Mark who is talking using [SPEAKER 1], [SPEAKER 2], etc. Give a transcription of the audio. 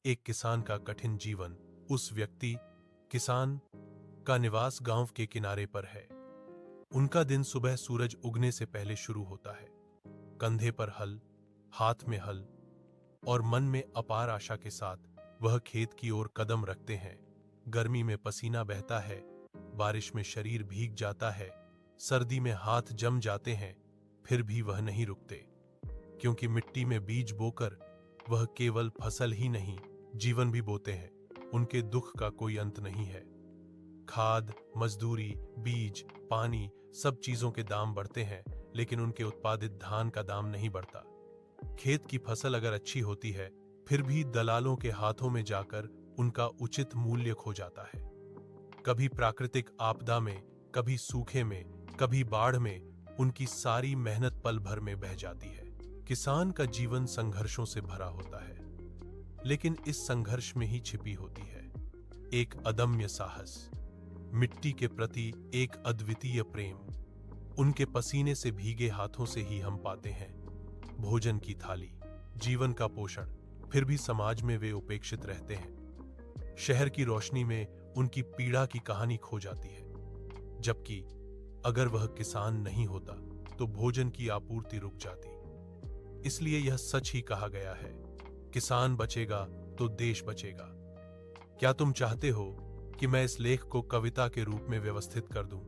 [SPEAKER 1] एक किसान का कठिन जीवन। उस व्यक्ति किसान का निवास गांव के किनारे पर है। उनका दिन सुबह सूरज उगने से पहले शुरू होता है। कंधे पर हल, हाथ में हल और मन में अपार आशा के साथ वह खेत की ओर कदम रखते हैं। गर्मी में पसीना बहता है, बारिश में शरीर भीग जाता है, सर्दी में हाथ जम जाते हैं, फिर भी वह नहीं रुकते, क्योंकि मिट्टी में बीज बोकर वह केवल फसल ही नहीं, जीवन भी बोते हैं। उनके दुख का कोई अंत नहीं है। खाद, मजदूरी, बीज, पानी, सब चीजों के दाम बढ़ते हैं, लेकिन उनके उत्पादित धान का दाम नहीं बढ़ता। खेत की फसल अगर अच्छी होती है, फिर भी दलालों के हाथों में जाकर उनका उचित मूल्य खो जाता है। कभी प्राकृतिक आपदा में, कभी सूखे में, कभी बाढ़ में उनकी सारी मेहनत पल भर में बह जाती है। किसान का जीवन संघर्षों से भरा होता है, लेकिन इस संघर्ष में ही छिपी होती है एक अदम्य साहस, मिट्टी के प्रति एक अद्वितीय प्रेम। उनके पसीने से भीगे हाथों से ही हम पाते हैं भोजन की थाली, जीवन का पोषण, फिर भी समाज में वे उपेक्षित रहते हैं। शहर की रोशनी में उनकी पीड़ा की कहानी खो जाती है, जबकि अगर वह किसान नहीं होता तो भोजन की आपूर्ति रुक जाती। इसलिए यह सच ही कहा गया है, किसान बचेगा तो देश बचेगा। क्या तुम चाहते हो कि मैं इस लेख को कविता के रूप में व्यवस्थित कर दूं?